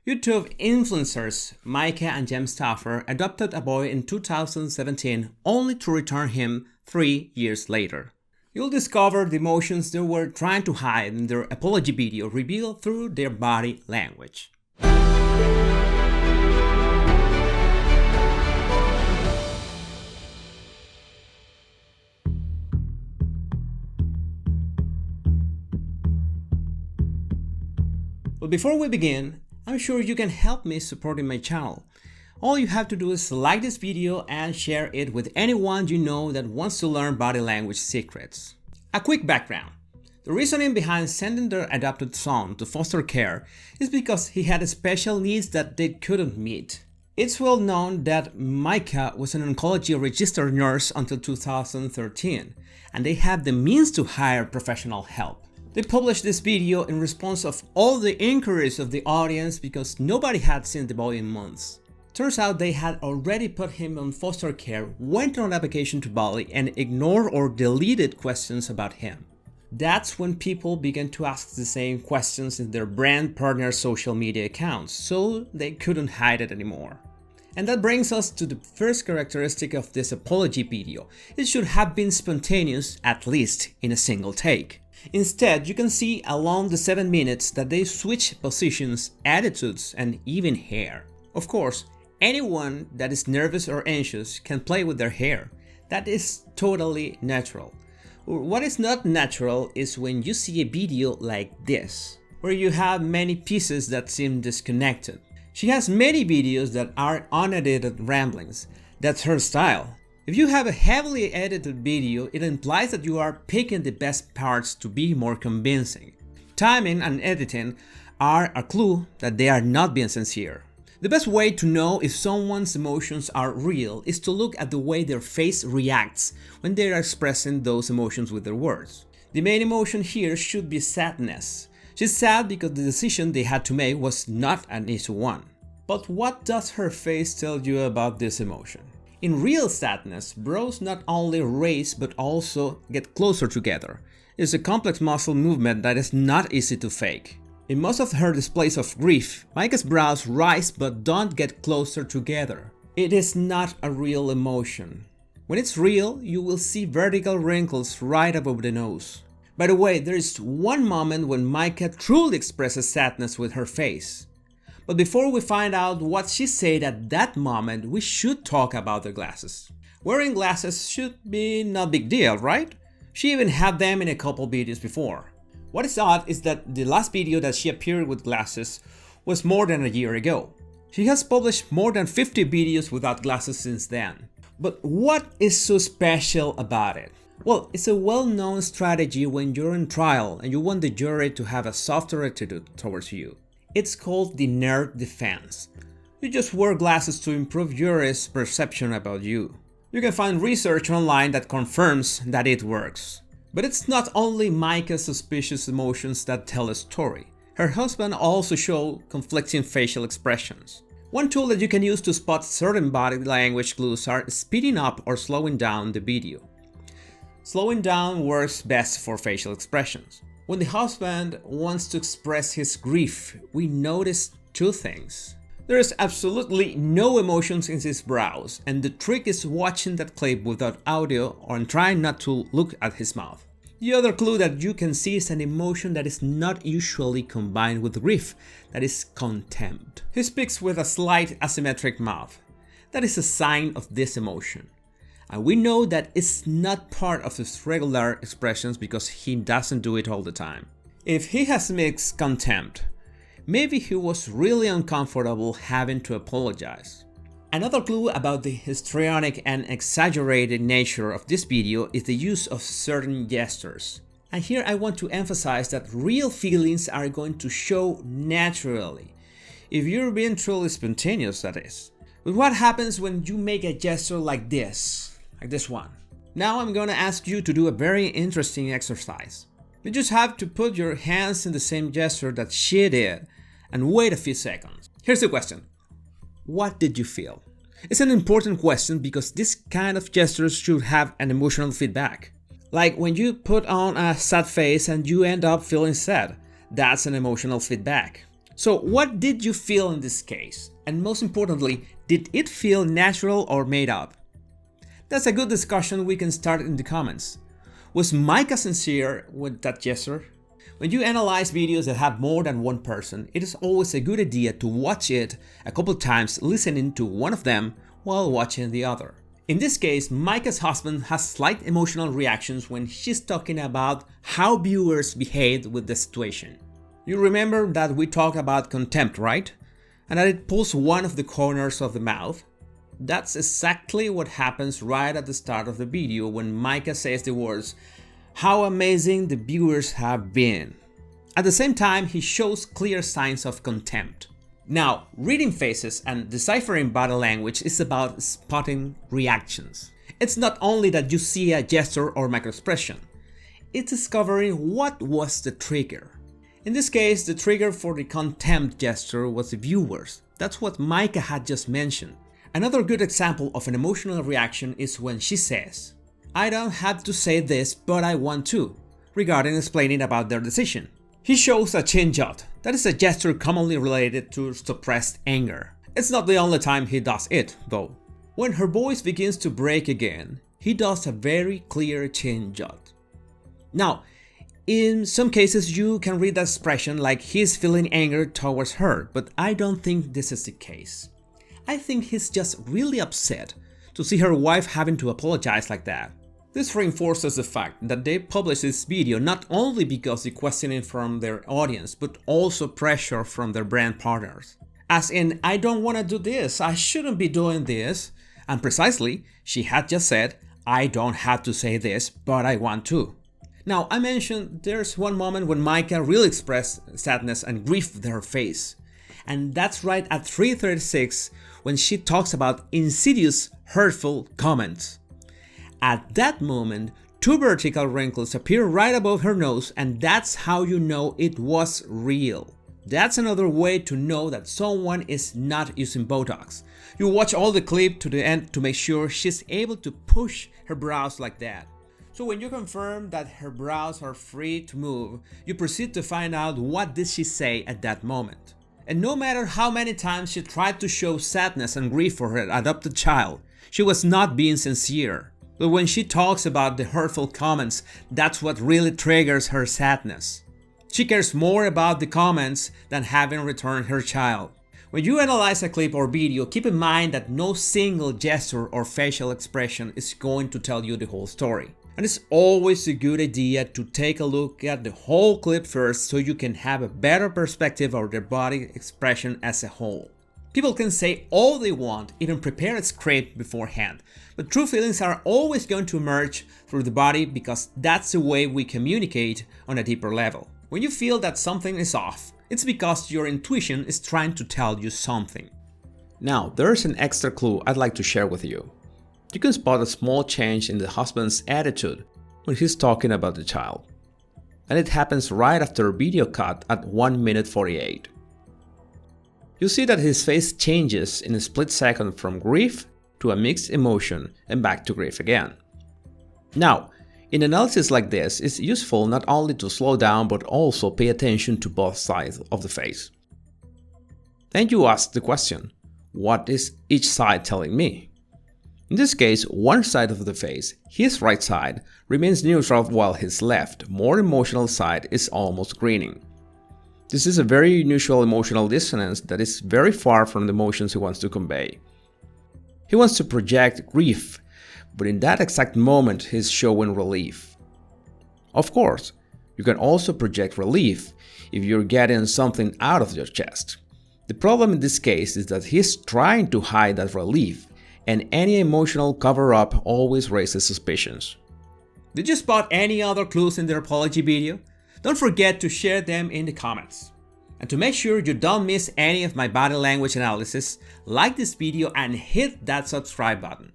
YouTube influencers Micah and Jem Stauffer adopted a boy in 2017 only to return him 3 years later. You'll discover the emotions they were trying to hide in their apology video revealed through their body language. But before we begin, I'm sure you can help me supporting my channel. All you have to do is like this video and share it with anyone you know that wants to learn body language secrets. A quick background. The reasoning behind sending their adopted son to foster care is because he had special needs that they couldn't meet. It's well known that Micah was an oncology registered nurse until 2013, and they had the means to hire professional help. They published this video in response of all the inquiries of the audience because nobody had seen the boy in months. Turns out they had already put him on foster care, went on a vacation to Bali, and ignored or deleted questions about him. That's when people began to ask the same questions in their brand partner social media accounts, so they couldn't hide it anymore. And that brings us to the first characteristic of this apology video. It should have been spontaneous, at least in a single take. Instead, you can see along the 7 minutes that they switch positions, attitudes, and even hair. Of course, anyone that is nervous or anxious can play with their hair. That is totally natural. What is not natural is when you see a video like this, where you have many pieces that seem disconnected. She has many videos that are unedited ramblings. That's her style. If you have a heavily edited video, it implies that you are picking the best parts to be more convincing. Timing and editing are a clue that they are not being sincere. The best way to know if someone's emotions are real is to look at the way their face reacts when they are expressing those emotions with their words. The main emotion here should be sadness. She's sad because the decision they had to make was not an easy one. But what does her face tell you about this emotion? In real sadness, brows not only raise but also get closer together. It's a complex muscle movement that is not easy to fake. In most of her displays of grief, Micah's brows rise but don't get closer together. It is not a real emotion. When it's real, you will see vertical wrinkles right above the nose. By the way, there is one moment when Micah truly expresses sadness with her face. But before we find out what she said at that moment, we should talk about the glasses. Wearing glasses should be no big deal, right? She even had them in a couple videos before. What is odd is that the last video that she appeared with glasses was more than a year ago. She has published more than 50 videos without glasses since then. But what is so special about it? Well, it's a well-known strategy when you're in trial and you want the jury to have a softer attitude towards you. It's called the nerd defense. You just wear glasses to improve jury's perception about you. You can find research online that confirms that it works. But it's not only Micah's suspicious emotions that tell a story. Her husband also showed conflicting facial expressions. One tool that you can use to spot certain body language clues are speeding up or slowing down the video. Slowing down works best for facial expressions. When the husband wants to express his grief, we notice two things. There is absolutely no emotions in his brows, and the trick is watching that clip without audio or trying not to look at his mouth. The other clue that you can see is an emotion that is not usually combined with grief, that is contempt. He speaks with a slight asymmetric mouth. That is a sign of this emotion. And we know that it's not part of his regular expressions because he doesn't do it all the time. If he has mixed contempt, maybe he was really uncomfortable having to apologize. Another clue about the histrionic and exaggerated nature of this video is the use of certain gestures. And here I want to emphasize that real feelings are going to show naturally, if you're being truly spontaneous, that is. But what happens when you make a gesture like this one? Now I'm gonna ask you to do a very interesting exercise. You just have to put your hands in the same gesture that she did and wait a few seconds. Here's the question. What did you feel? It's an important question because this kind of gestures should have an emotional feedback. Like when you put on a sad face and you end up feeling sad, that's an emotional feedback. So what did you feel in this case? And most importantly, did it feel natural or made up? That's a good discussion we can start in the comments. Was Micah sincere with that gesture? When you analyze videos that have more than one person, it is always a good idea to watch it a couple times, listening to one of them while watching the other. In this case, Micah's husband has slight emotional reactions when she's talking about how viewers behaved with the situation. You remember that we talked about contempt, right? And that it pulls one of the corners of the mouth. That's exactly what happens right at the start of the video when Micah says the words, "How amazing the viewers have been." At the same time, he shows clear signs of contempt. Now, reading faces and deciphering body language is about spotting reactions. It's not only that you see a gesture or microexpression, it's discovering what was the trigger. In this case, the trigger for the contempt gesture was the viewers. That's what Micah had just mentioned. Another good example of an emotional reaction is when she says, "I don't have to say this, but I want to," regarding explaining about their decision. He shows a chin jut. That is a gesture commonly related to suppressed anger. It's not the only time he does it, though. When her voice begins to break again, he does a very clear chin jut. Now, in some cases you can read that expression like he's feeling anger towards her, but I don't think this is the case. I think he's just really upset to see her wife having to apologize like that. This reinforces the fact that they published this video not only because of questioning from their audience, but also pressure from their brand partners. As in, "I don't want to do this, I shouldn't be doing this." And precisely, she had just said, "I don't have to say this, but I want to." Now, I mentioned there's one moment when Micah really expressed sadness and grief with her face. And that's right at 3:36 when she talks about insidious, hurtful comments. At that moment, two vertical wrinkles appear right above her nose, and that's how you know it was real. That's another way to know that someone is not using Botox. You watch all the clip to the end to make sure she's able to push her brows like that. So when you confirm that her brows are free to move, you proceed to find out what did she say at that moment. And no matter how many times she tried to show sadness and grief for her adopted child, she was not being sincere. But when she talks about the hurtful comments, that's what really triggers her sadness. She cares more about the comments than having returned her child. When you analyze a clip or video, keep in mind that no single gesture or facial expression is going to tell you the whole story. And it's always a good idea to take a look at the whole clip first so you can have a better perspective of their body expression as a whole. People can say all they want, even prepare a script beforehand, but true feelings are always going to emerge through the body because that's the way we communicate on a deeper level. When you feel that something is off, it's because your intuition is trying to tell you something. Now, there's an extra clue I'd like to share with you. You can spot a small change in the husband's attitude when he's talking about the child. And it happens right after a video cut at 1 minute 48. You see that his face changes in a split second from grief to a mixed emotion and back to grief again. Now, in analysis like this, it's useful not only to slow down but also pay attention to both sides of the face. Then you ask the question, what is each side telling me? In this case, one side of the face, his right side, remains neutral while his left, more emotional side is almost grinning. This is a very unusual emotional dissonance that is very far from the emotions he wants to convey. He wants to project grief, but in that exact moment he's showing relief. Of course, you can also project relief if you're getting something out of your chest. The problem in this case is that he's trying to hide that relief, and any emotional cover-up always raises suspicions. Did you spot any other clues in the apology video? Don't forget to share them in the comments. And to make sure you don't miss any of my body language analysis, like this video and hit that subscribe button.